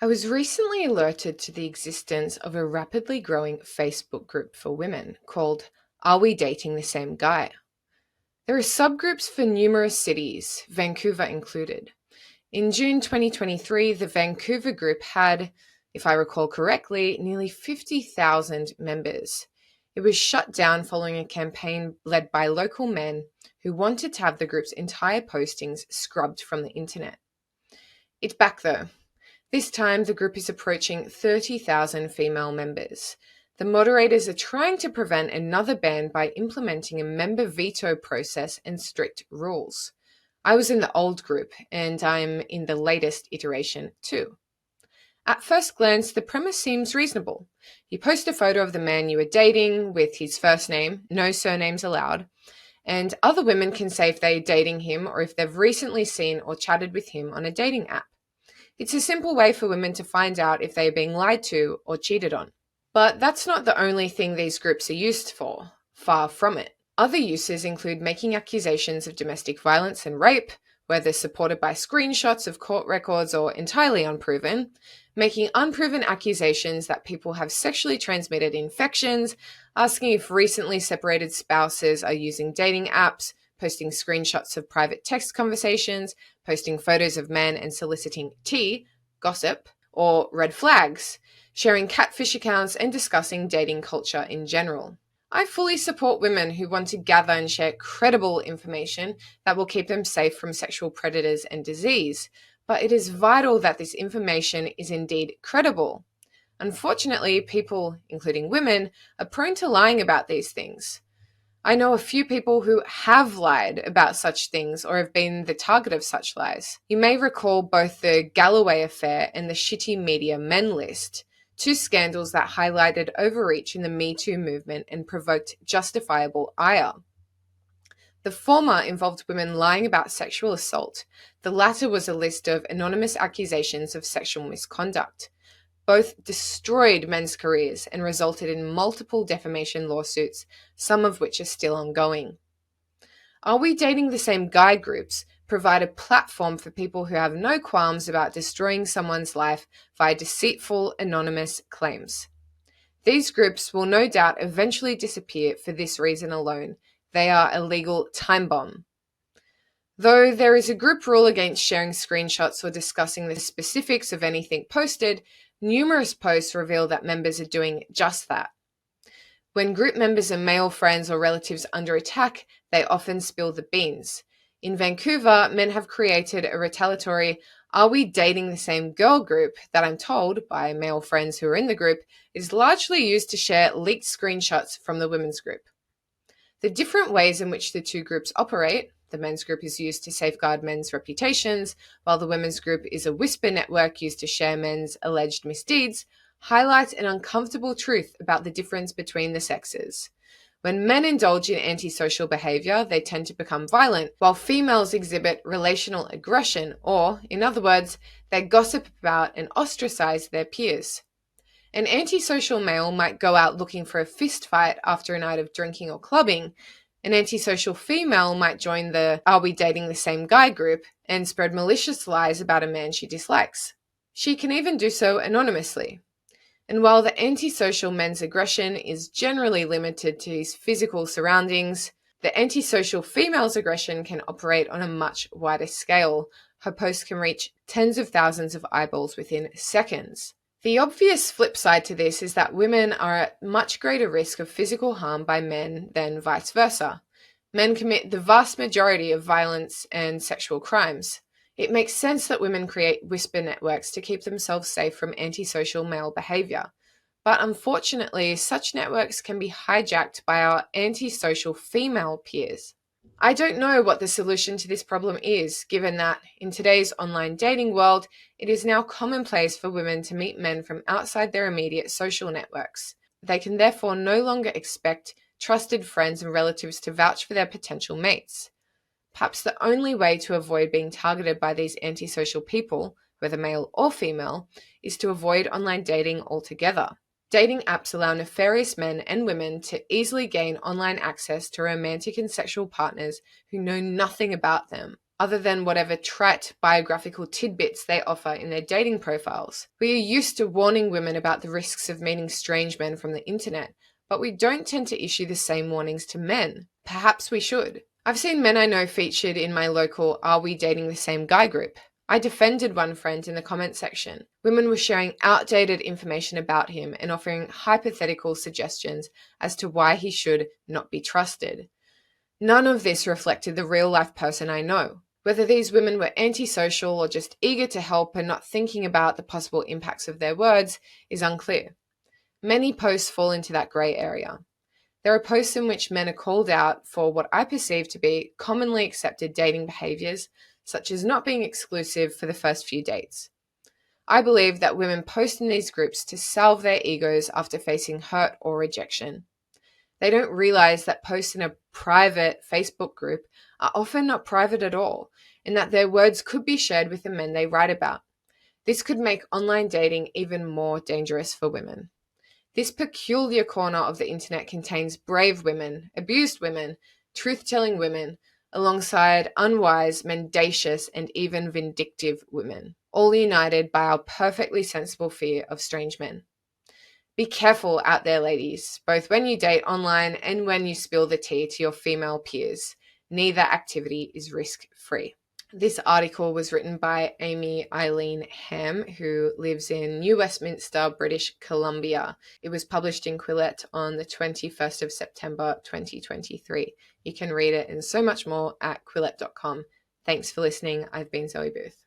I was recently alerted to the existence of a rapidly growing Facebook group for women called Are We Dating the Same Guy? There are subgroups for numerous cities, Vancouver included. In June 2023, the Vancouver group had, if I recall correctly, nearly 50,000 members. It was shut down following a campaign led by local men who wanted to have the group's entire postings scrubbed from the internet. It's back though. This time, the group is approaching 30,000 female members. The moderators are trying to prevent another ban by implementing a member veto process and strict rules. I was in the old group, and I'm in the latest iteration too. At first glance, the premise seems reasonable. You post a photo of the man you are dating with his first name, no surnames allowed, and other women can say if they're dating him or if they've recently seen or chatted with him on a dating app. It's a simple way for women to find out if they are being lied to or cheated on. But that's not the only thing these groups are used for. Far from it. Other uses include making accusations of domestic violence and rape, whether supported by screenshots of court records or entirely unproven, making unproven accusations that people have sexually transmitted infections, asking if recently separated spouses are using dating apps, posting screenshots of private text conversations, posting photos of men and soliciting tea, gossip, or red flags, sharing catfish accounts, and discussing dating culture in general. I fully support women who want to gather and share credible information that will keep them safe from sexual predators and disease, but it is vital that this information is indeed credible. Unfortunately, people, including women, are prone to lying about these things. I know a few people who have lied about such things or have been the target of such lies. You may recall both the Galloway affair and the Shitty Media Men list, two scandals that highlighted overreach in the Me Too movement and provoked justifiable ire. The former involved women lying about sexual assault. The latter was a list of anonymous accusations of sexual misconduct. Both destroyed men's careers and resulted in multiple defamation lawsuits, some of which are still ongoing. Are We Dating the Same Guy groups provide a platform for people who have no qualms about destroying someone's life via deceitful, anonymous claims. These groups will no doubt eventually disappear for this reason alone. They are a legal time bomb. Though there is a group rule against sharing screenshots or discussing the specifics of anything posted, numerous posts reveal that members are doing just that. When group members are male friends or relatives under attack, they often spill the beans. In Vancouver, men have created a retaliatory Are We Dating the Same Girl group that I'm told, by male friends who are in the group, is largely used to share leaked screenshots from the women's group. The different ways in which the two groups operate, the men's group is used to safeguard men's reputations, while the women's group is a whisper network used to share men's alleged misdeeds, highlight an uncomfortable truth about the difference between the sexes. When men indulge in antisocial behavior, they tend to become violent, while females exhibit relational aggression, or, in other words, they gossip about and ostracize their peers. An antisocial male might go out looking for a fist fight after a night of drinking or clubbing. An antisocial female might join the Are We Dating the Same Guy group and spread malicious lies about a man she dislikes. She can even do so anonymously. And while the antisocial man's aggression is generally limited to his physical surroundings, the antisocial female's aggression can operate on a much wider scale. Her posts can reach tens of thousands of eyeballs within seconds. The obvious flip side to this is that women are at much greater risk of physical harm by men than vice versa. Men commit the vast majority of violence and sexual crimes. It makes sense that women create whisper networks to keep themselves safe from antisocial male behavior. But unfortunately, such networks can be hijacked by our antisocial female peers. I don't know what the solution to this problem is, given that in today's online dating world, it is now commonplace for women to meet men from outside their immediate social networks. They can therefore no longer expect trusted friends and relatives to vouch for their potential mates. Perhaps the only way to avoid being targeted by these antisocial people, whether male or female, is to avoid online dating altogether. Dating apps allow nefarious men and women to easily gain online access to romantic and sexual partners who know nothing about them, other than whatever trite biographical tidbits they offer in their dating profiles. We are used to warning women about the risks of meeting strange men from the internet, but we don't tend to issue the same warnings to men. Perhaps we should. I've seen men I know featured in my local Are We Dating the Same Guy group. I defended one friend in the comment section. Women were sharing outdated information about him and offering hypothetical suggestions as to why he should not be trusted. None of this reflected the real-life person I know. Whether these women were antisocial or just eager to help and not thinking about the possible impacts of their words is unclear. Many posts fall into that grey area. There are posts in which men are called out for what I perceive to be commonly accepted dating behaviours, such as not being exclusive for the first few dates. I believe that women post in these groups to salve their egos after facing hurt or rejection. They don't realize that posts in a private Facebook group are often not private at all, and that their words could be shared with the men they write about. This could make online dating even more dangerous for women. This peculiar corner of the internet contains brave women, abused women, truth-telling women, alongside unwise, mendacious, and even vindictive women, all united by our perfectly sensible fear of strange men. Be careful out there, ladies, both when you date online and when you spill the tea to your female peers. Neither activity is risk-free. This article was written by Amy Eileen Ham, who lives in New Westminster, British Columbia. It was published in Quillette on the 21st of September 2023. You can read it and so much more at quillette.com. Thanks for listening. I've been Zoe Booth.